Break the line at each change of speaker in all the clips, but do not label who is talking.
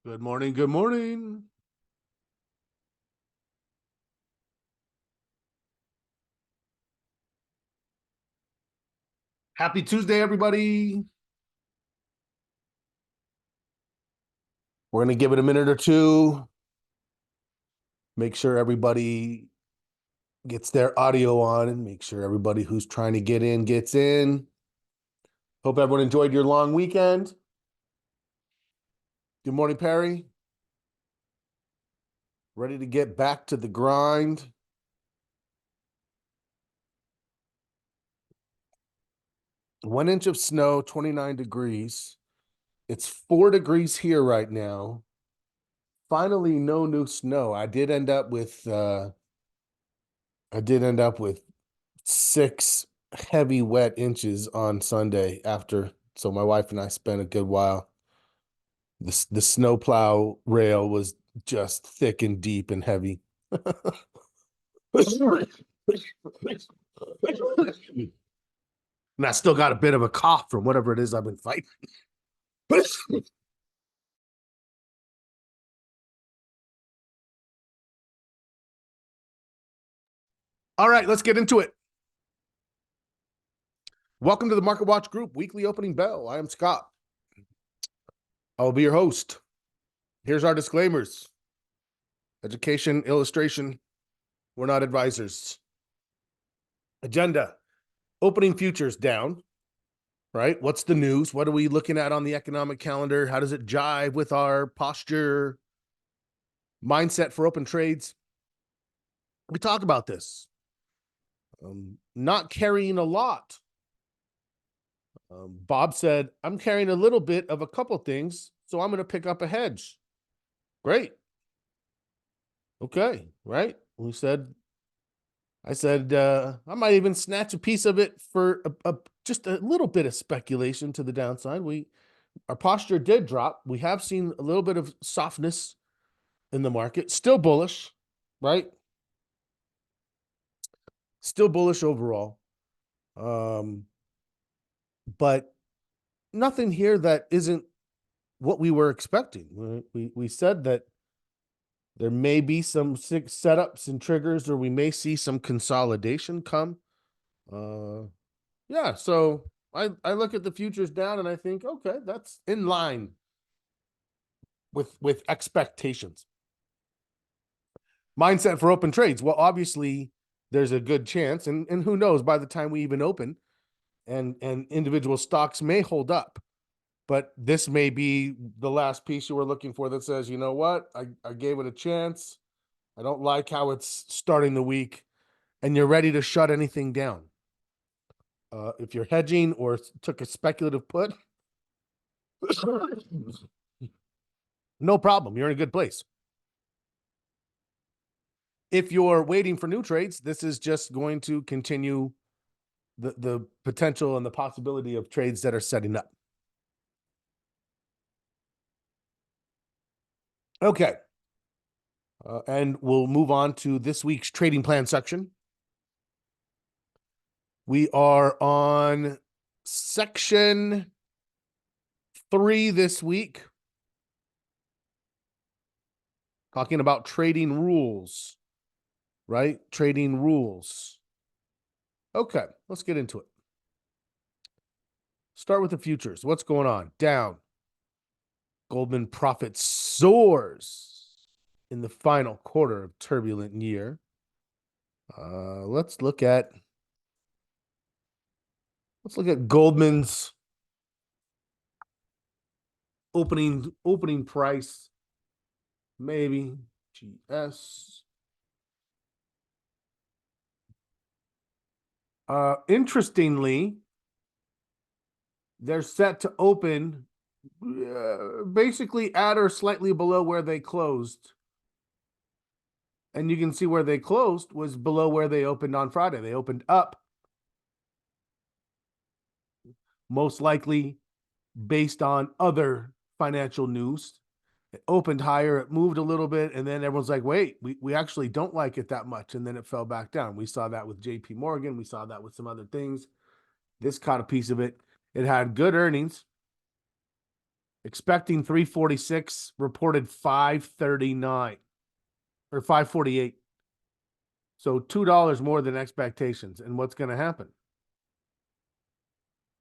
Good morning. Good morning. Happy Tuesday, everybody. We're going to give it a minute or two. Make sure everybody gets their audio on and make sure everybody who's trying to get in gets in. Hope everyone enjoyed your long weekend. Good morning, Perry. Ready to get back to the grind. One inch of snow, 29 degrees. It's 4 degrees here right now. Finally, no new snow. I did end up with 6 heavy wet inches on Sunday after. So my wife and I spent a good while. The snowplow rail was just thick and deep and heavy. And I still got a bit of a cough from whatever it is I've been fighting. All right, let's get into it. Welcome to the Market Watch Group Weekly Opening Bell. I am Scott. I'll be your host. Here's our disclaimers. Education, illustration. We're not advisors. Agenda. Opening futures down, right? What's the news? What are we looking at on the economic calendar? How does it jive with our posture? Mindset for open trades. We talk about this. Not carrying a lot. Bob said, I'm carrying a little bit of a couple things, so I'm going to pick up a hedge. Great. Okay, right? I said, I might even snatch a piece of it for just a little bit of speculation to the downside. Our posture did drop. We have seen a little bit of softness in the market. Still bullish, right? Still bullish overall. But nothing here that isn't what we were expecting. We said that there may be some setups and triggers, or we may see some consolidation come. Yeah, so I look at the futures down and I think, okay, that's in line with expectations. Mindset for open trades. Well, obviously, there's a good chance, and who knows, by the time we even open, and individual stocks may hold up. But this may be the last piece you were looking for that says, you know what, I gave it a chance. I don't like how it's starting the week, and you're ready to shut anything down. If you're hedging or took a speculative put, no problem. You're in a good place. If you're waiting for new trades, this is just going to continue the potential and the possibility of trades that are setting up. Okay. And we'll move on to this week's trading plan section. We are on section 3 this week, talking about trading rules, right? Trading rules. Okay, let's get into it. Start with the futures. What's going on? Down. Goldman profit soars in the final quarter of turbulent year. Let's look at Goldman's opening price maybe. GS. Interestingly, they're set to open basically at or slightly below where they closed. And you can see where they closed was below where they opened on Friday. They opened up, most likely based on other financial news. It opened higher, it moved a little bit, and then everyone's like, wait, we actually don't like it that much. And then it fell back down. We saw that with JP Morgan. We saw that with some other things. This caught a piece of it. It had good earnings. Expecting 346, reported 539 or 548. So $2 more than expectations. And what's going to happen?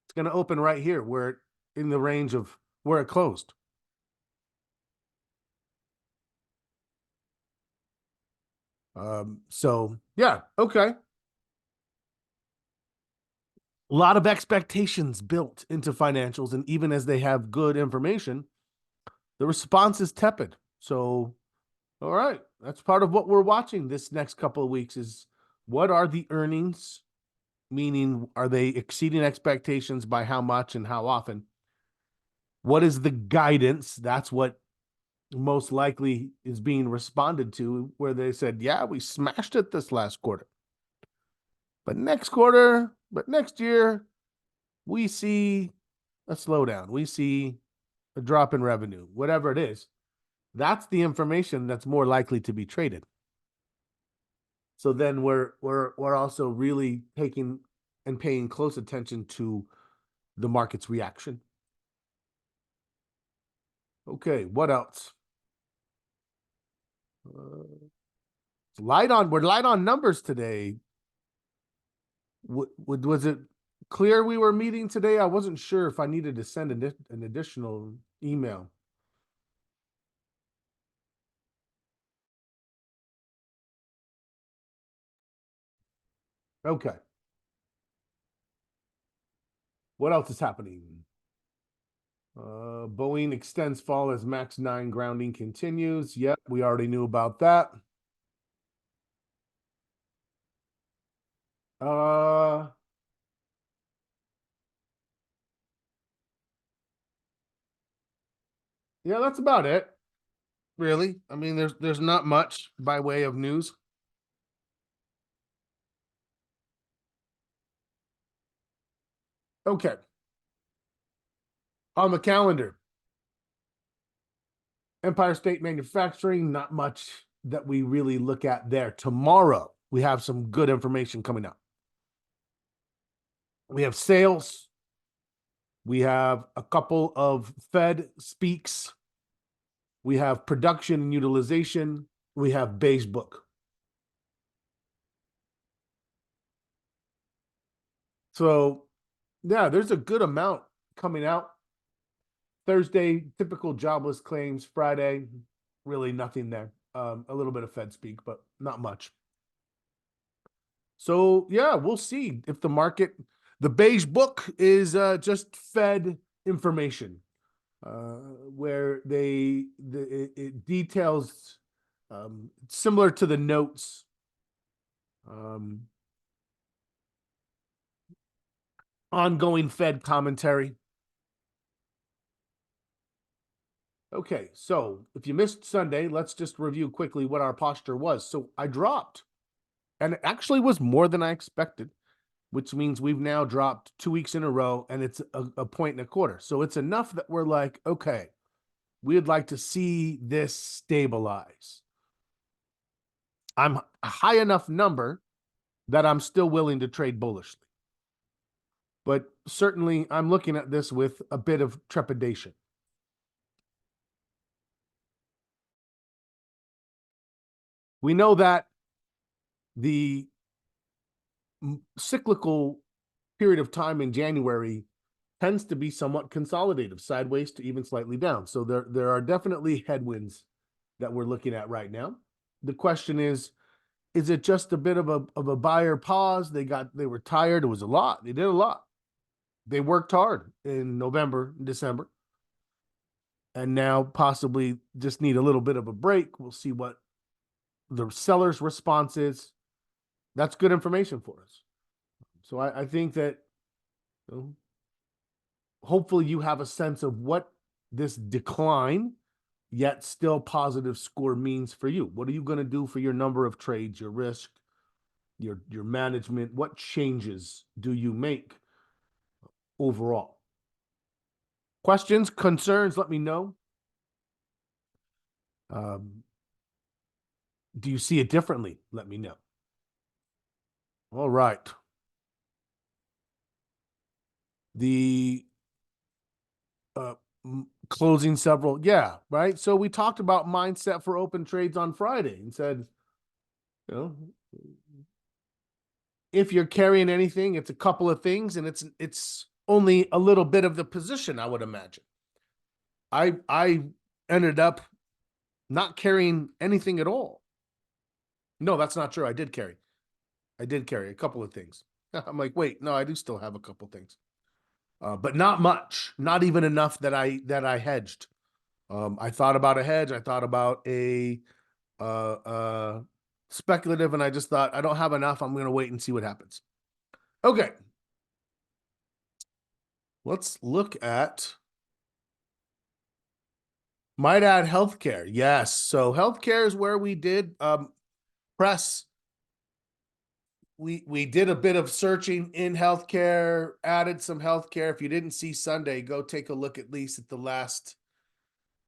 It's going to open right here where it, in the range of where it closed. So yeah, okay. A lot of expectations built into financials, and even as they have good information, the response is tepid. So, all right, that's part of what we're watching this next couple of weeks is what are the earnings? Meaning, are they exceeding expectations by how much and how often? What is the guidance? That's what most likely is being responded to, where they said, yeah, we smashed it this last quarter. But next year, we see a slowdown. We see a drop in revenue, whatever it is. That's the information that's more likely to be traded. So then we're also really taking and paying close attention to the market's reaction. Okay, what else? We're light on numbers today. Was it clear we were meeting today? I wasn't sure if I needed to send an additional email. Okay. What else is happening? Boeing extends fall as MAX 9 grounding continues. Yep, we already knew about that. Yeah, that's about it. Really? I mean, there's not much by way of news. Okay. On the calendar, Empire State Manufacturing, not much that we really look at there. Tomorrow, we have some good information coming up. We have sales. We have a couple of Fed speaks. We have production and utilization. We have beige book. So, yeah, there's a good amount coming out. Thursday, typical jobless claims. Friday, really nothing there. A little bit of Fed speak, but not much. So, yeah, we'll see if the market, the beige book is just Fed information, where it details similar to the notes. Ongoing Fed commentary. Okay, so if you missed Sunday, let's just review quickly what our posture was. So I dropped, and it actually was more than I expected, which means we've now dropped 2 weeks in a row, and it's a point and a quarter. So it's enough that we're like, okay, we'd like to see this stabilize. I'm a high enough number that I'm still willing to trade bullishly. But certainly I'm looking at this with a bit of trepidation. We know that the cyclical period of time in January tends to be somewhat consolidative, sideways to even slightly down. So there are definitely headwinds that we're looking at right now. The question is it just a bit of a buyer pause? They were tired. It was a lot. They did a lot. They worked hard in November and December. and now possibly just need a little bit of a break. We'll see what the seller's response is. That's good information for us. So I think that, you know, hopefully you have a sense of what this decline yet still positive score means for you. What are you going to do for your number of trades, your risk, your management? What changes do you make overall? Questions, concerns, let me know. Do you see it differently? Let me know. All right. The closing several, yeah, right. So we talked about mindset for open trades on Friday and said, you know, if you're carrying anything, it's a couple of things, and it's only a little bit of the position, I would imagine. I ended up not carrying anything at all. No, that's not true. I did carry a couple of things. I'm like, wait, no, I do still have a couple things, but not much, not even enough that I hedged. I thought about a hedge. I thought about a speculative, and I just thought I don't have enough. I'm going to wait and see what happens. Okay. Let's look at, might add, healthcare. Yes. So healthcare is where we did press. We did a bit of searching in healthcare, added some healthcare. If you didn't see Sunday, go take a look at least at the last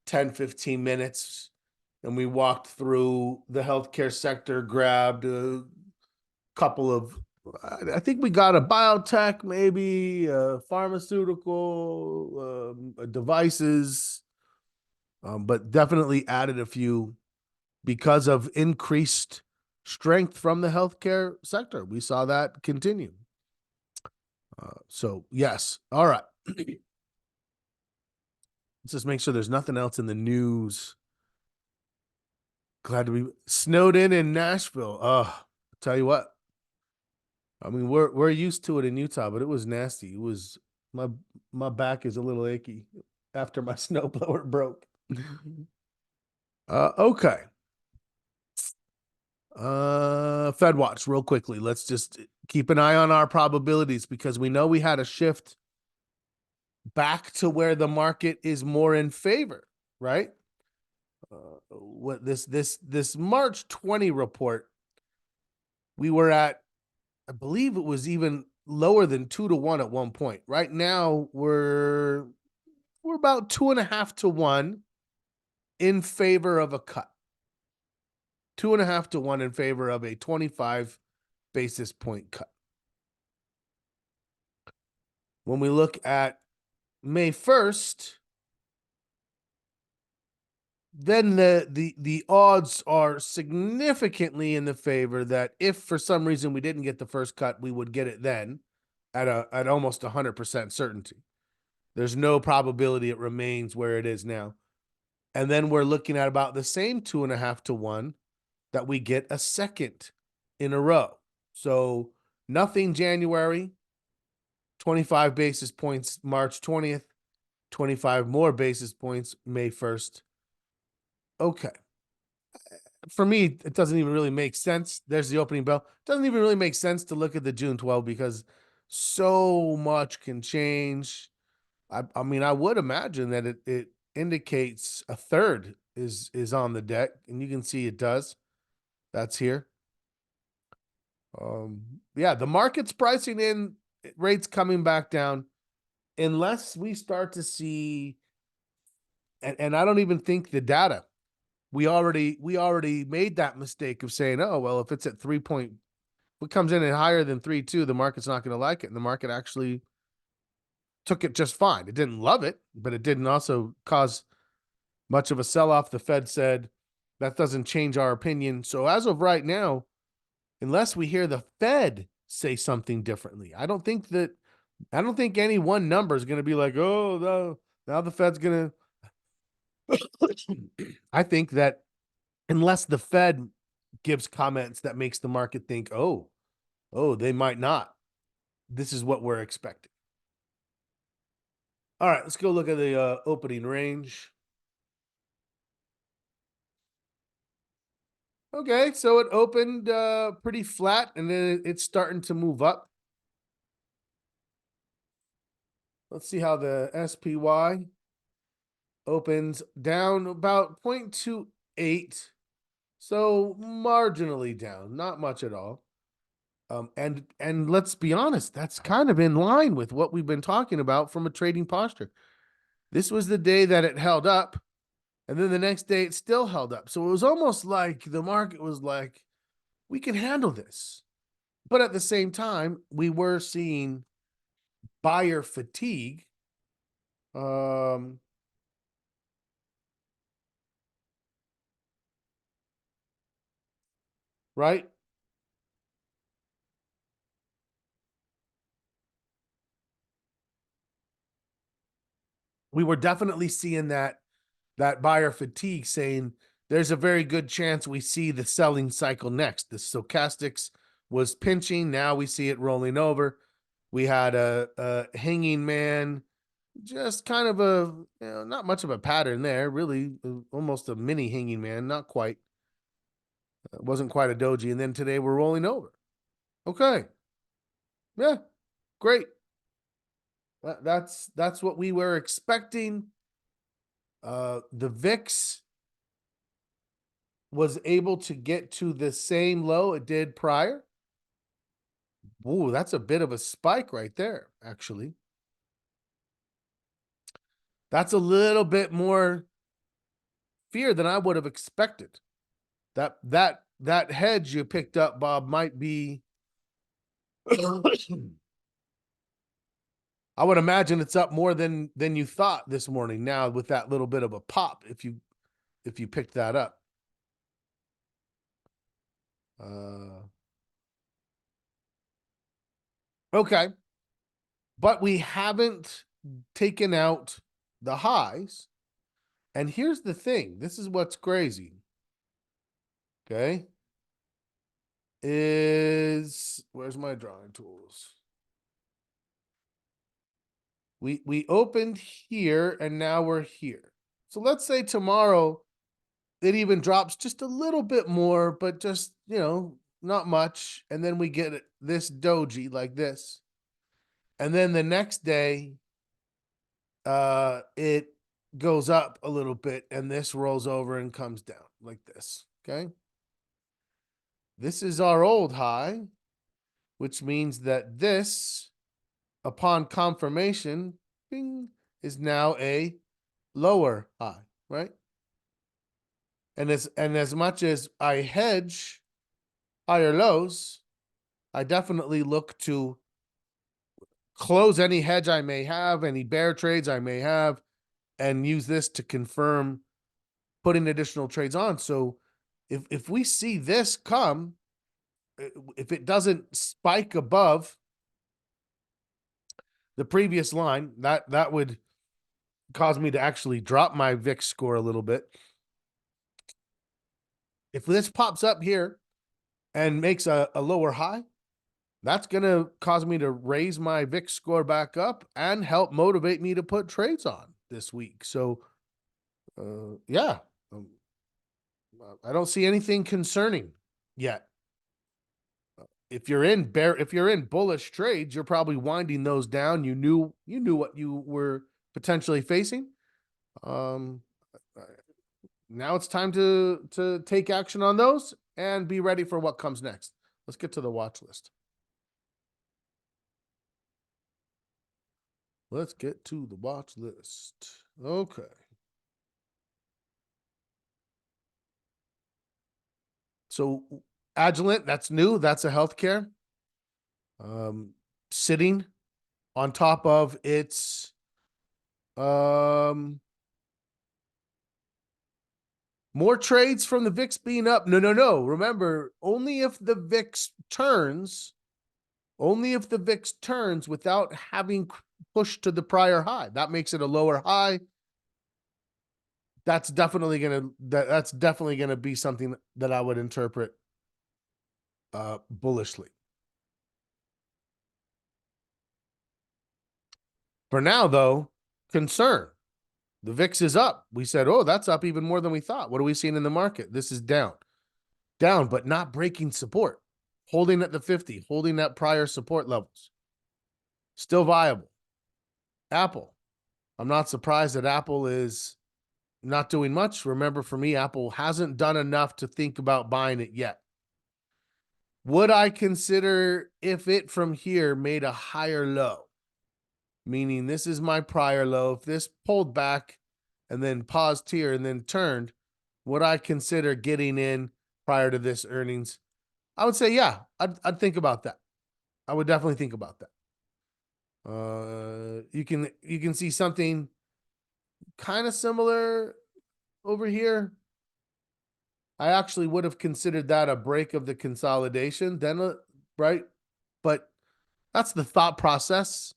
10, 15 minutes. And we walked through the healthcare sector, grabbed a couple of, I think we got a biotech, maybe a pharmaceutical, devices, but definitely added a few because of increased strength from the healthcare sector. We saw that continue. So yes. All right. Let's just make sure there's nothing else in the news. Glad to be snowed in Nashville. Tell you what. I mean, we're used to it in Utah, but it was nasty. It was, my back is a little achy after my snowblower broke. Okay. Fed watch real quickly. Let's just keep an eye on our probabilities, because we know we had a shift back to where the market is more in favor, right? What this March 20 report, we were at, I believe it was even lower than 2-1 at one point. Right now we're about 2.5-1 in favor of a cut. 2.5-1 in favor of a 25 basis point cut. When we look at May 1st, then the odds are significantly in the favor that if for some reason we didn't get the first cut, we would get it then at almost 100% certainty. There's no probability it remains where it is now. And then we're looking at about the same 2.5-1 that we get a second in a row. So nothing January, 25 basis points March 20th, 25 more basis points May 1st. Okay. For me, it doesn't even really make sense. There's the opening bell. It doesn't even really make sense to look at the June 12 because so much can change. I mean, I would imagine that it indicates a third is on the deck, and you can see it does. That's here. Yeah, the market's pricing in rates coming back down unless we start to see, and I don't even think the data. We already made that mistake of saying, oh, well, if it's at 3 point, if it comes in at higher than 3.2, the market's not going to like it. And the market actually took it just fine. It didn't love it, but it didn't also cause much of a sell-off. The Fed said that doesn't change our opinion. So as of right now, unless we hear the Fed say something differently, I don't think any one number is going to be like, oh, no, now the Fed's going to. I think that unless the Fed gives comments that makes the market think, oh, they might not. This is what we're expecting. All right, let's go look at the opening range. Okay, so it opened pretty flat and then it's starting to move up. Let's see how the SPY opens down about 0.28. So marginally down, not much at all. And let's be honest, that's kind of in line with what we've been talking about from a trading posture. This was the day that it held up, and then the next day it still held up. So it was almost like the market was like, we can handle this. But at the same time, we were seeing buyer fatigue. Right? We were definitely seeing that buyer fatigue, saying there's a very good chance we see the selling cycle next. The stochastics was pinching. Now we see it rolling over. We had a hanging man, just kind of not much of a pattern there, really, almost a mini hanging man, not quite. It wasn't quite a doji. And then today we're rolling over. Okay. Yeah, great. That's what we were expecting. The VIX was able to get to the same low it did prior. Ooh, that's a bit of a spike right there, actually. That's a little bit more fear than I would have expected. That hedge you picked up, Bob, might be I would imagine it's up more than you thought this morning now with that little bit of a pop if you picked that up. Okay. But we haven't taken out the highs. And here's the thing. This is what's crazy. Okay. Where's my drawing tools? We opened here and now we're here. So let's say tomorrow it even drops just a little bit more, but just, not much. And then we get this doji like this. And then the next day, it goes up a little bit and this rolls over and comes down like this. Okay. This is our old high, which means that this, upon confirmation, bing, is now a lower high, right? And as much as I hedge higher lows, I definitely look to close any hedge I may have, any bear trades I may have, and use this to confirm putting additional trades on. So if we see this come, if it doesn't spike above the previous line, that would cause me to actually drop my VIX score a little bit. If this pops up here and makes a lower high, that's going to cause me to raise my VIX score back up and help motivate me to put trades on this week. So, yeah, I don't see anything concerning yet. If you're in bullish trades, you're probably winding those down. You knew what you were potentially facing. Now it's time to take action on those and be ready for what comes next. Let's get to the watch list. Let's get to the watch list. Okay. So Agilent, that's new. That's a healthcare. Sitting on top of its more trades from the VIX being up. No. Remember, only if the VIX turns without having pushed to the prior high. That makes it a lower high. That's definitely gonna be something that I would interpret bullishly. For now, though, concern. The VIX is up. We said, oh, that's up even more than we thought. What are we seeing in the market? This is down. down, but not breaking support, holding at the 50, holding at prior support levels. Still viable. Apple. I'm not surprised that Apple is not doing much. Remember, for me, Apple hasn't done enough to think about buying it yet. Would I consider if it from here made a higher low? Meaning this is my prior low. If this pulled back and then paused here and then turned, would I consider getting in prior to this earnings? I would say, yeah, I'd think about that. I would definitely think about that. You can see something kind of similar over here. I actually would have considered that a break of the consolidation, then right? But that's the thought process.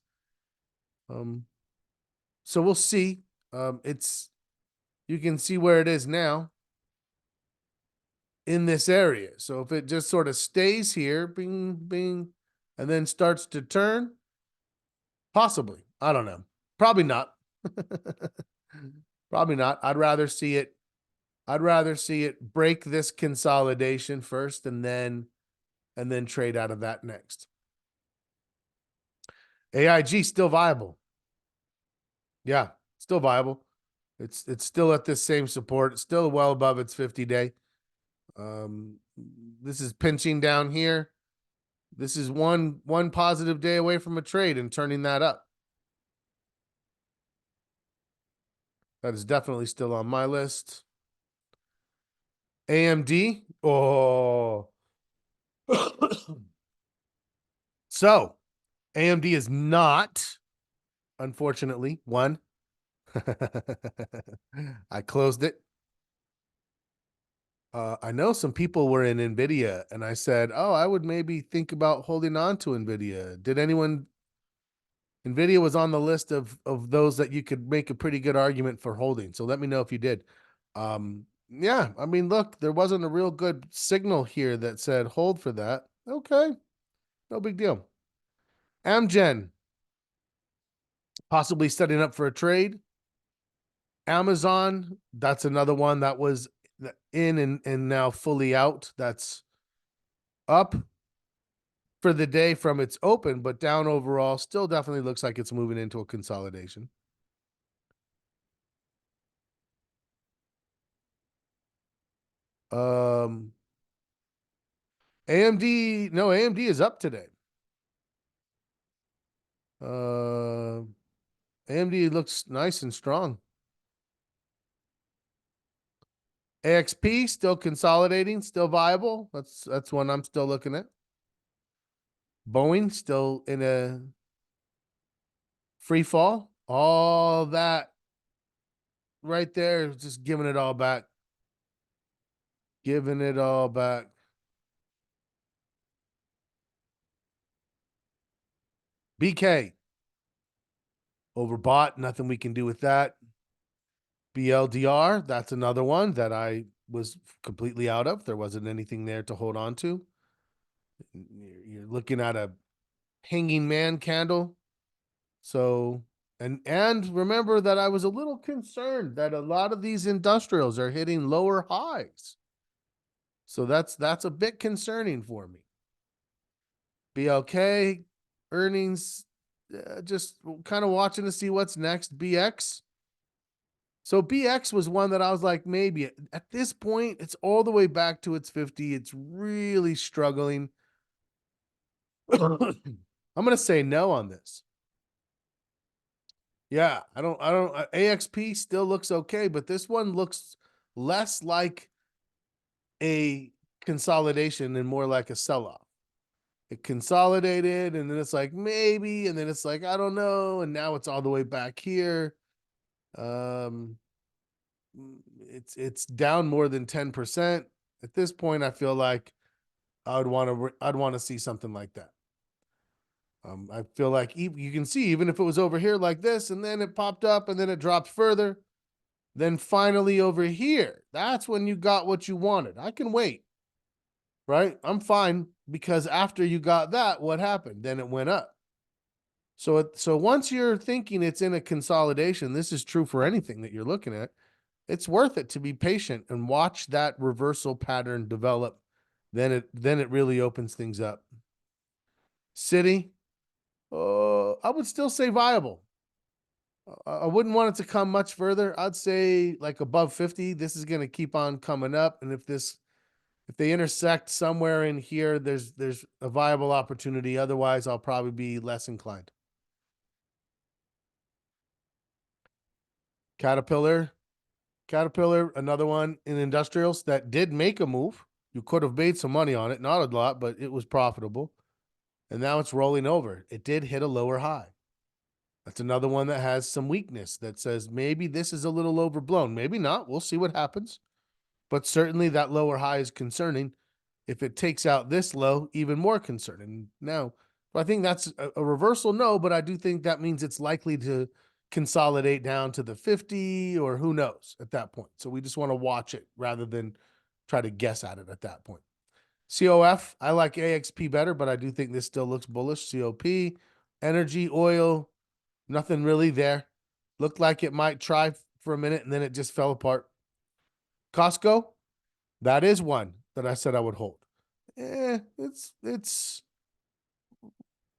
So we'll see. You can see where it is now in this area. So if it just sort of stays here, bing, bing, and then starts to turn, possibly. I don't know. Probably not. Probably not. I'd rather see it break this consolidation first and then trade out of that next. AIG still viable. Yeah, still viable. It's still at this same support. It's still well above its 50-day. This is pinching down here. This is one positive day away from a trade and turning that up. That is definitely still on my list. AMD. Oh. So, AMD is not, unfortunately, one. I closed it. I know some people were in NVIDIA, and I said, oh, I would maybe think about holding on to NVIDIA. Did anyone? NVIDIA was on the list of those that you could make a pretty good argument for holding. So let me know if you did. Yeah, I mean, look, there wasn't a real good signal here that said hold for that. Okay, no big deal. Amgen, possibly setting up for a trade. Amazon, that's another one that was in and now fully out. That's up for the day from its open, but down overall. Still definitely looks like it's moving into a consolidation. AMD, no, AMD is up today. AMD looks nice and strong. AXP still consolidating, still viable. That's one I'm still looking at. Boeing still in a free fall. All that right there, just giving it all back. Giving it all back. BK. Overbought, nothing we can do with that. BLDR, that's another one that I was completely out of. There wasn't anything there to hold on to. You're looking at a hanging man candle. So, and remember that I was a little concerned that a lot of these industrials are hitting lower highs. So that's a bit concerning for me. BLK earnings, just kind of watching to see what's next. BX. So BX was one that I was like, maybe at this point, it's all the way back to its 50. It's really struggling. I'm going to say no on this. Yeah, I don't, AXP still looks okay, but this one looks less like a consolidation and more like a sell-off. It consolidated and then it's like maybe, and then it's like, I don't know. And now it's all the way back here. It's down more than 10%. At this point, I feel like I'd want to see something like that. I feel like you can see, even if it was over here like this, and then it popped up and then it dropped further, then finally over here, that's when you got what you wanted. I can wait, right? I'm fine, because after you got that, what happened? Then it went up. So once you're thinking it's in a consolidation, this is true for anything that you're looking at. It's worth it to be patient and watch that reversal pattern develop then it really opens things up. City, I would still say viable. I wouldn't want it to come much further. I'd say like above 50. This is going to keep on coming up, and if they intersect somewhere in here, there's a viable opportunity. Otherwise, I'll probably be less inclined. Caterpillar, another one in industrials that did make a move. You could have made some money on it, not a lot, but it was profitable. And now it's rolling over. It did hit a lower high. That's another one that has some weakness that says maybe this is a little overblown. Maybe not. We'll see what happens. But certainly that lower high is concerning. If it takes out this low, even more concerning. Now, I think that's a reversal, no, but I do think that means it's likely to consolidate down to the 50 or who knows at that point. So we just want to watch it rather than try to guess at it at that point. COF, I like AXP better, but I do think this still looks bullish. COP, energy, oil, nothing really there. Looked like it might try for a minute and then it just fell apart. Costco, that is one that I said I would hold. It's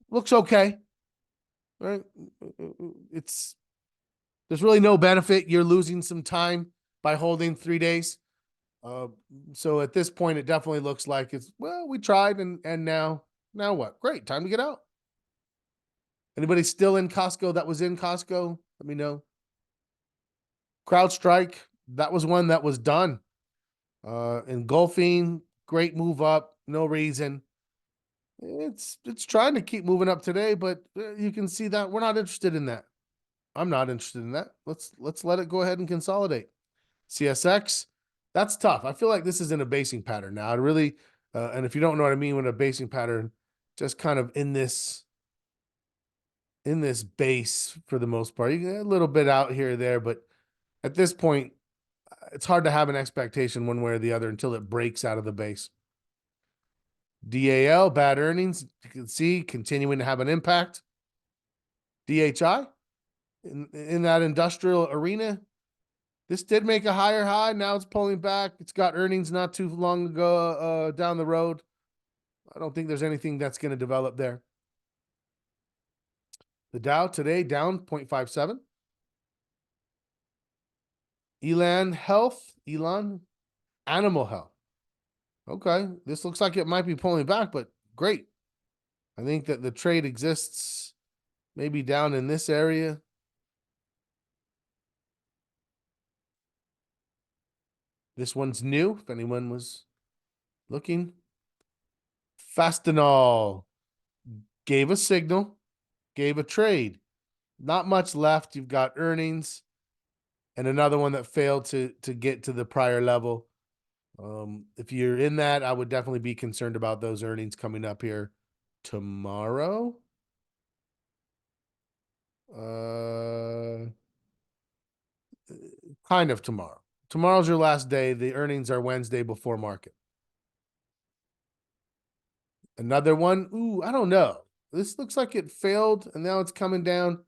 looks okay. Right? There's really no benefit. You're losing some time by holding 3 days. So at this point, it definitely looks like we tried and now what? Great, time to get out. Anybody still in Costco that was in Costco? Let me know. CrowdStrike, that was one that was done. Engulfing, great move up, no reason. It's trying to keep moving up today, but you can see that we're not interested in that. I'm not interested in that. Let's let it go ahead and consolidate. CSX, that's tough. I feel like this is in a basing pattern now. I really, and if you don't know what I mean with a basing pattern, just kind of in this base for the most part. You get a little bit out here or there, but at this point, it's hard to have an expectation one way or the other until it breaks out of the base. DAL, bad earnings. You can see continuing to have an impact. DHI, in that industrial arena, this did make a higher high. Now it's pulling back. It's got earnings not too long ago down the road. I don't think there's anything that's going to develop there. The Dow today down 0.57. Elan Animal Health. Okay, this looks like it might be pulling back, but great. I think that the trade exists maybe down in this area. This one's new, if anyone was looking. Fastenal gave a signal, gave a trade. Not much left. You've got earnings and another one that failed to get to the prior level. If you're in that, I would definitely be concerned about those earnings coming up here tomorrow. Kind of tomorrow. Tomorrow's your last day. The earnings are Wednesday before market. Another one. Ooh, I don't know. This looks like it failed and now it's coming down.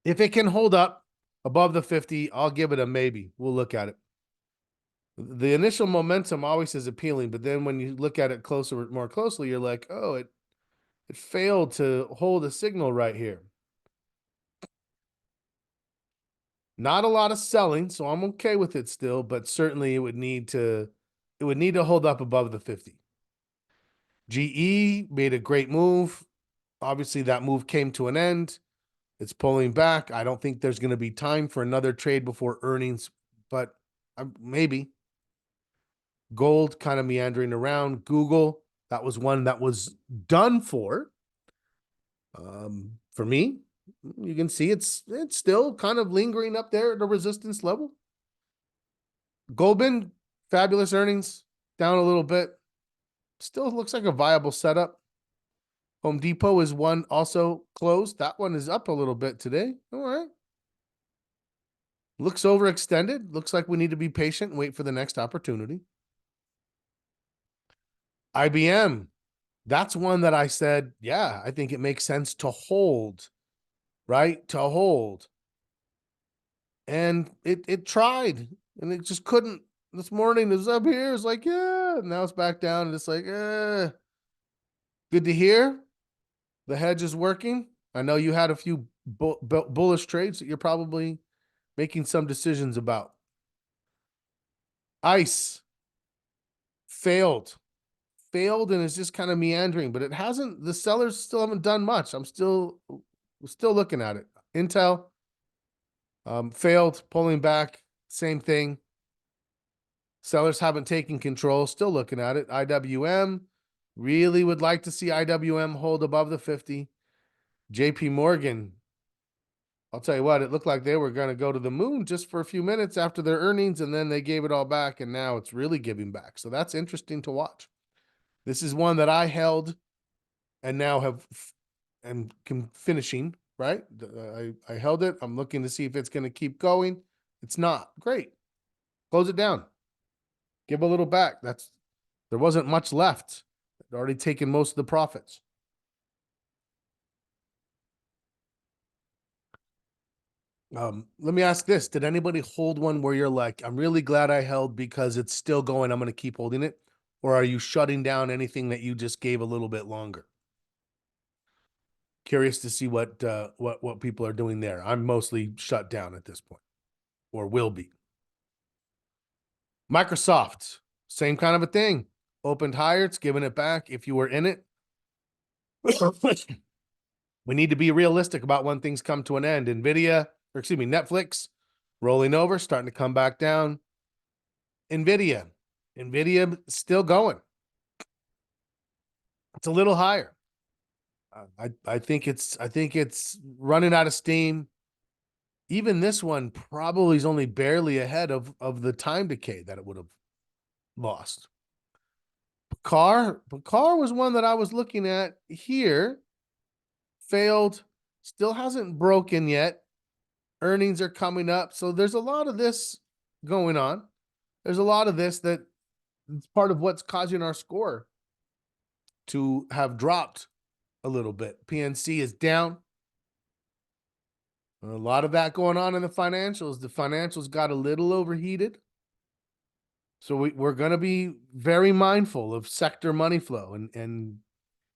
If it can hold up above the 50, I'll give it a maybe. We'll look at it. The initial momentum always is appealing, but then when you look at it more closely, you're like, oh, it failed to hold a signal right here. Not a lot of selling, so I'm okay with it still, but certainly it would need to hold up above the 50. GE made a great move. Obviously, that move came to an end. It's pulling back. I don't think there's going to be time for another trade before earnings, but maybe. Gold kind of meandering around. Google, that was one that was done for. For me, you can see it's still kind of lingering up there at the resistance level. Goldman, fabulous earnings, down a little bit. Still looks like a viable setup. Home Depot is one also closed. That one is up a little bit today. All right. Looks overextended. Looks like we need to be patient and wait for the next opportunity. IBM, that's one that I said, yeah, I think it makes sense to hold, right? To hold. And it tried and it just couldn't this morning. It was up here. It's like, yeah. Now it's back down. And it's like, good to hear. The hedge is working. I know you had a few bullish trades that you're probably making some decisions about. ICE failed and is just kind of meandering, but it hasn't, the sellers still haven't done much. I'm still looking at it. Intel failed, pulling back, same thing. Sellers haven't taken control, still looking at it. IWM, really would like to see IWM hold above the 50. JP Morgan, I'll tell you what, it looked like they were going to go to the moon just for a few minutes after their earnings, and then they gave it all back, and now it's really giving back. So that's interesting to watch. This is one that I held and now have and finishing, right? I held it. I'm looking to see if it's going to keep going. It's not. Great. Close it down. Give a little back. There wasn't much left. I'd already taken most of the profits. Let me ask this. Did anybody hold one where you're like, I'm really glad I held because it's still going, I'm going to keep holding it? Or are you shutting down anything that you just gave a little bit longer? Curious to see what people are doing there. I'm mostly shut down at this point, or will be. Microsoft, same kind of a thing. Opened higher, it's giving it back. If you were in it, we need to be realistic about when things come to an end. Netflix, rolling over, starting to come back down. Nvidia still going. It's a little higher. I think it's running out of steam. Even this one probably is only barely ahead of the time decay that it would have lost. Car was one that I was looking at here. Failed, still hasn't broken yet. Earnings are coming up. So there's a lot of this going on. There's a lot of this that it's part of what's causing our score to have dropped a little bit. PNC is down. A lot of that going on in the financials. The financials got a little overheated. So we're going to be very mindful of sector money flow. And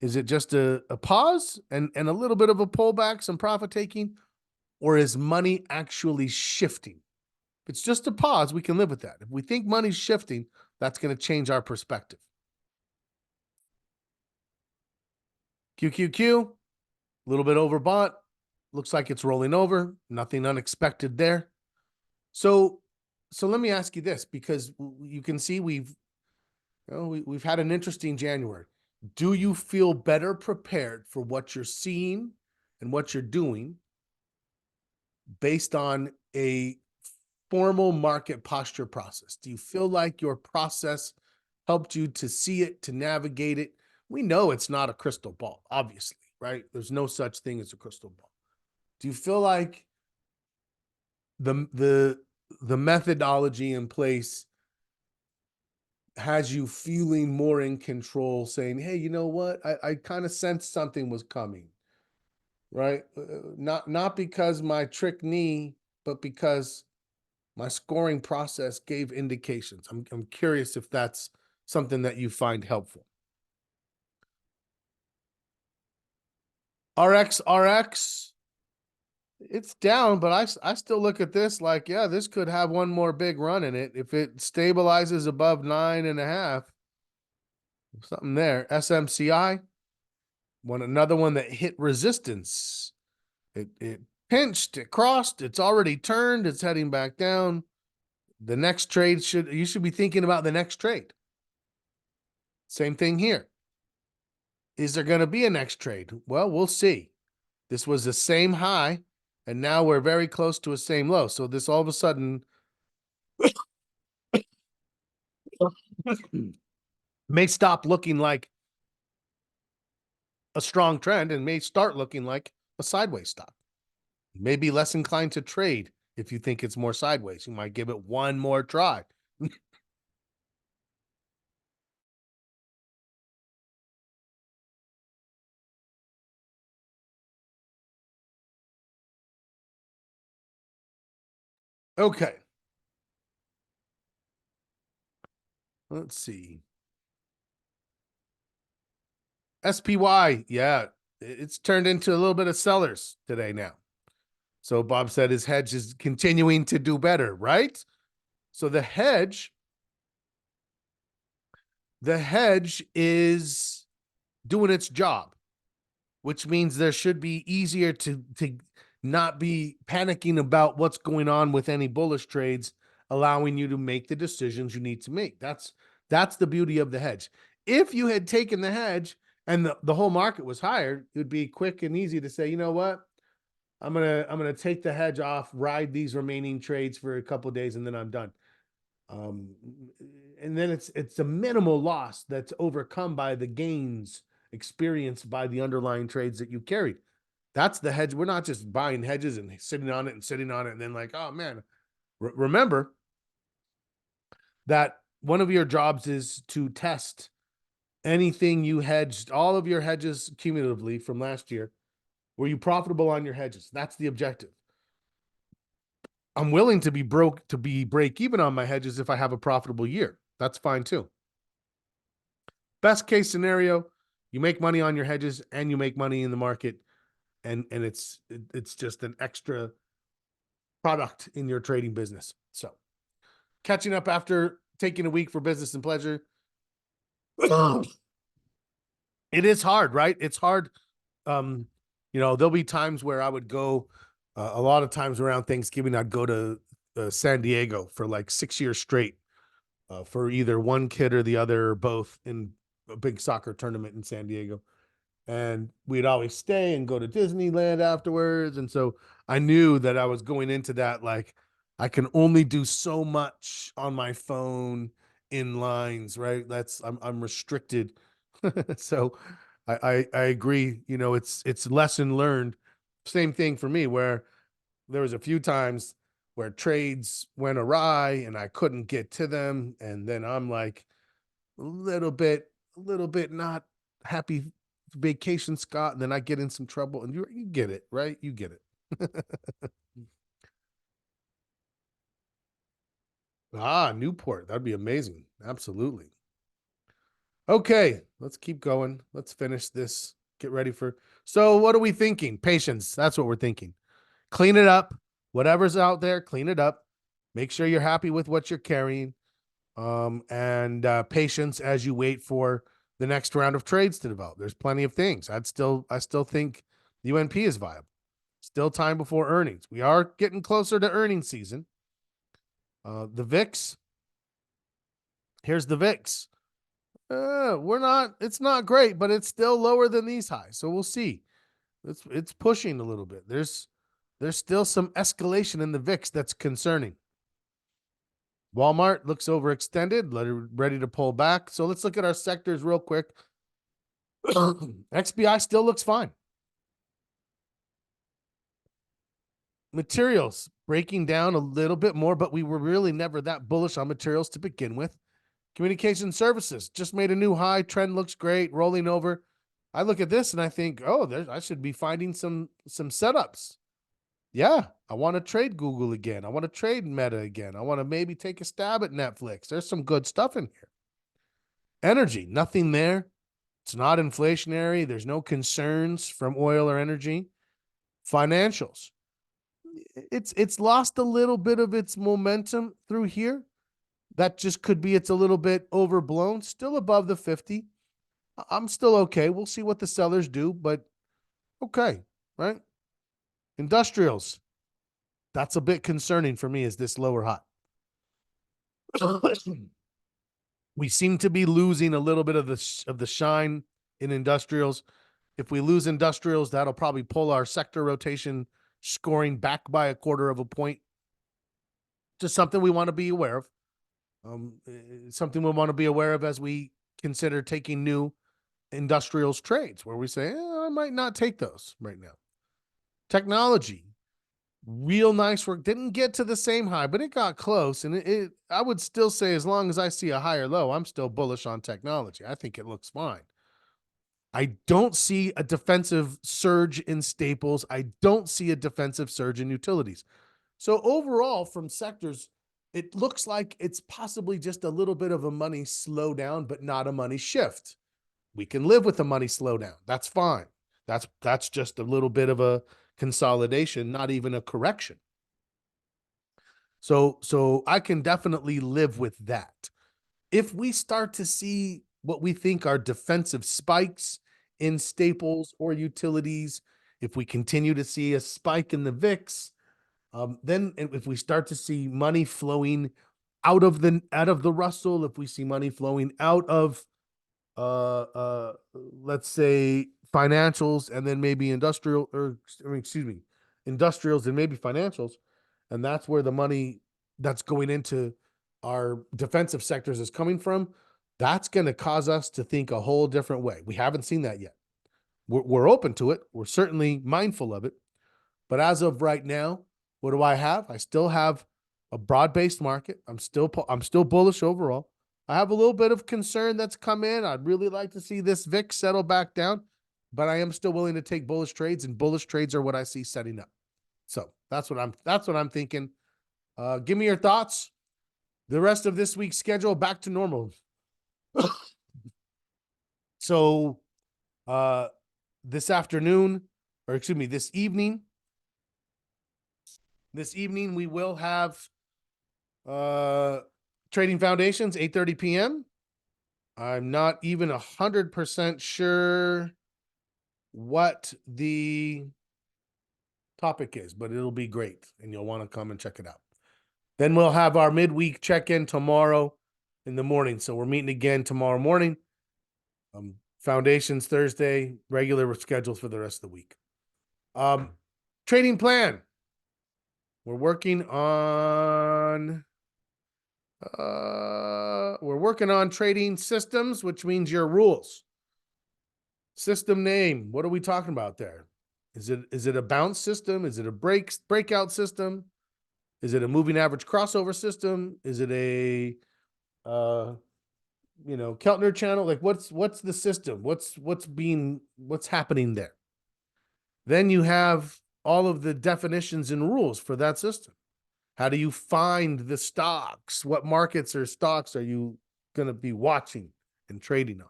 is it just a pause and a little bit of a pullback, some profit taking, or is money actually shifting? If it's just a pause, we can live with that. If we think money's shifting, that's going to change our perspective. QQQ, a little bit overbought. Looks like it's rolling over. Nothing unexpected there. So let me ask you this, because you can see we've had an interesting January. Do you feel better prepared for what you're seeing and what you're doing based on a formal market posture process? Do you feel like your process helped you to see it, to navigate it? We know it's not a crystal ball, obviously, right? There's no such thing as a crystal ball. Do you feel like the methodology in place has you feeling more in control, saying, hey, you know what? I kind of sensed something was coming, right? Not because my trick knee, but because my scoring process gave indications. I'm curious if that's something that you find helpful. RX, it's down, but I still look at this like, yeah, this could have one more big run in it. If it stabilizes above 9.5, something there. SMCI, another one that hit resistance. It pinched, it crossed, it's already turned, it's heading back down. The next trade you should be thinking about the next trade. Same thing here. Is there going to be a next trade? Well, we'll see. This was the same high, and now we're very close to a same low. So this all of a sudden may stop looking like a strong trend and may start looking like a sideways stop. You may be less inclined to trade if you think it's more sideways. You might give it one more try. Okay. Let's see. SPY, yeah, it's turned into a little bit of sellers today now. So Bob said his hedge is continuing to do better, right? So the hedge is doing its job, which means there should be easier to not be panicking about what's going on with any bullish trades, allowing you to make the decisions you need to make. That's the beauty of the hedge. If you had taken the hedge and the whole market was higher, it would be quick and easy to say, you know what? I'm gonna take the hedge off, ride these remaining trades for a couple of days, and then I'm done. Um, and then it's a minimal loss that's overcome by the gains experienced by the underlying trades that you carried. That's the hedge. We're not just buying hedges and sitting on it and sitting on it, and then like, oh man. Remember that one of your jobs is to test anything you hedged, all of your hedges cumulatively from last year. Were you profitable on your hedges? That's the objective. I'm willing to be break even on my hedges if I have a profitable year. That's fine too. Best case scenario, you make money on your hedges and you make money in the market, and it's just an extra product in your trading business. So, catching up after taking a week for business and pleasure. It is hard, right? It's hard. There'll be times where I would go, a lot of times around Thanksgiving, I'd go to San Diego for like 6 years straight for either one kid or the other, or both, in a big soccer tournament in San Diego. And we'd always stay and go to Disneyland afterwards. And so I knew that I was going into that, like, I can only do so much on my phone in lines, right? I'm restricted. So I agree. It's lesson learned. Same thing for me, where there was a few times where trades went awry and I couldn't get to them. And then I'm like a little bit not happy vacation, Scott. And then I get in some trouble, and you get it, right? You get it. Newport. That'd be amazing. Absolutely. Okay, let's keep going. Let's finish this. Get ready for. So, what are we thinking? Patience. That's what we're thinking. Clean it up. Whatever's out there, clean it up. Make sure you're happy with what you're carrying. And patience as you wait for the next round of trades to develop. There's plenty of things. I still think the UNP is viable. Still time before earnings. We are getting closer to earnings season. The VIX. Here's the VIX. It's not great, but it's still lower than these highs. So we'll see. It's pushing a little bit. There's still some escalation in the VIX that's concerning. Walmart looks overextended, ready to pull back. So let's look at our sectors real quick. XBI still looks fine. Materials breaking down a little bit more, but we were really never that bullish on materials to begin with. Communication services just made a new high. Trend looks great, rolling over. I look at this and I think, I should be finding some setups. Yeah, I want to trade Google again. I want to trade Meta again. I want to maybe take a stab at Netflix. There's some good stuff in here. Energy, nothing there. It's not inflationary. There's no concerns from oil or energy. Financials. It's lost a little bit of its momentum through here. That just could be it's a little bit overblown. Still above the 50. I'm still okay. We'll see what the sellers do, but okay, right? Industrials. That's a bit concerning for me. Is this lower high? We seem to be losing a little bit of the shine in industrials. If we lose industrials, that'll probably pull our sector rotation scoring back by a quarter of a point. Just something we want to be aware of. Something we want to be aware of as we consider taking new industrials trades, where we say, I might not take those right now. Technology, real nice work. Didn't get to the same high, but it got close. And I would still say, as long as I see a higher low, I'm still bullish on technology. I think it looks fine. I don't see a defensive surge in staples. I don't see a defensive surge in utilities. So overall, from sectors, it looks like it's possibly just a little bit of a money slowdown, but not a money shift. We can live with a money slowdown. That's fine. That's just a little bit of a consolidation, not even a correction. So I can definitely live with that. If we start to see what we think are defensive spikes in staples or utilities, if we continue to see a spike in the VIX, then if we start to see money flowing out of the Russell, if we see money flowing out of let's say financials and then maybe industrial, or excuse me, industrials and maybe financials, and that's where the money that's going into our defensive sectors is coming from, that's going to cause us to think a whole different way. We haven't seen that yet. We're open to it. We're certainly mindful of it. But as of right now, what do I have? I still have a broad-based market. I'm still bullish overall. I have a little bit of concern that's come in. I'd really like to see this VIX settle back down, but I am still willing to take bullish trades, and bullish trades are what I see setting up. So that's what I'm thinking. Give me your thoughts. The rest of this week's schedule back to normal. So this afternoon, or excuse me, this evening we will have Trading Foundations, 8:30 p.m. I'm not even 100% sure what the topic is, but it'll be great, and you'll want to come and check it out. Then we'll have our midweek check-in tomorrow in the morning. So we're meeting again tomorrow morning. Foundations Thursday, regular schedules for the rest of the week. Trading plan. We're working on trading systems, which means your rules. System name. What are we talking about there? Is it a bounce system? Is it a breakout system? Is it a moving average crossover system? Is it a Keltner channel? Like what's the system? What's happening there? Then you have all of the definitions and rules for that system. How do you find the stocks? What markets or stocks are you going to be watching and trading on?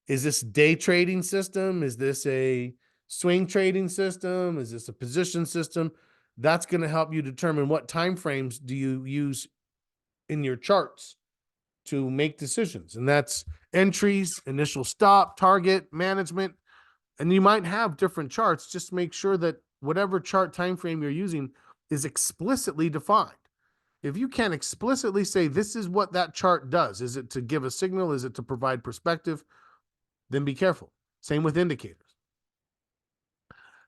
Is this day trading system? Is this a swing trading system? Is this a position system? That's going to help you determine what time frames do you use in your charts to make decisions. And that's entries, initial stop, target, management. And you might have different charts. Just make sure that whatever chart time frame you're using is explicitly defined. If you can't explicitly say this is what that chart does, is it to give a signal? Is it to provide perspective? Then be careful. Same with indicators.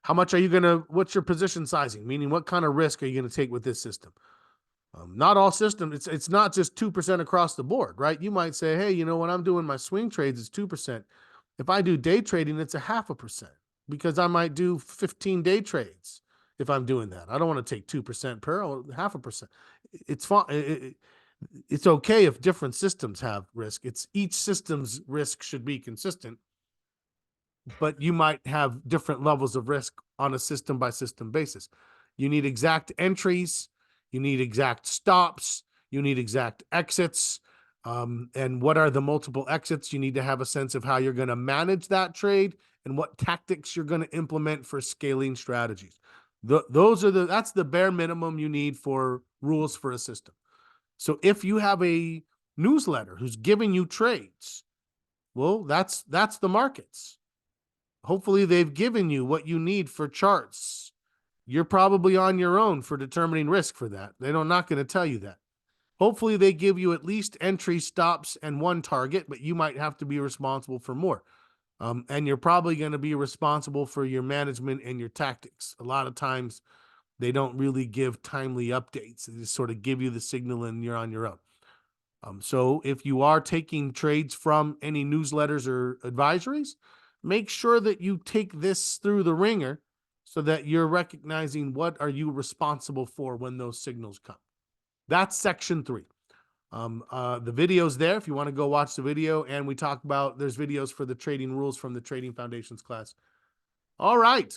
How much are you going to, what's your position sizing? Meaning what kind of risk are you going to take with this system? Not all systems, it's not just 2% across the board, right? You might say, hey, when I'm doing my swing trades, it's 2%. If I do day trading, it's 0.5%, because I might do 15 day trades if I'm doing that. I don't want to take 2% per, 0.5%. It's fine. It's okay if different systems have risk. It's each system's risk should be consistent, but you might have different levels of risk on a system by system basis. You need exact entries. You need exact stops. You need exact exits. And what are the multiple exits? You need to have a sense of how you're going to manage that trade and what tactics you're going to implement for scaling strategies. That's the bare minimum you need for rules for a system. So if you have a newsletter who's giving you trades, well, that's the markets. Hopefully they've given you what you need for charts. You're probably on your own for determining risk for that. They're not going to tell you that. Hopefully they give you at least entry, stops, and one target, but you might have to be responsible for more. And you're probably going to be responsible for your management and your tactics. A lot of times they don't really give timely updates. They just sort of give you the signal and you're on your own. So if you are taking trades from any newsletters or advisories, make sure that you take this through the ringer so that you're recognizing what are you responsible for when those signals come. That's section 3. The video's there if you want to go watch the video, and we talk about, there's videos for the trading rules from the Trading Foundations class. All right.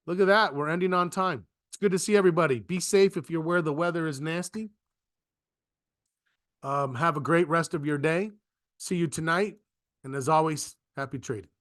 Look at that. We're ending on time. It's good to see everybody. Be safe if you're where the weather is nasty. Have a great rest of your day. See you tonight. And as always, happy trading.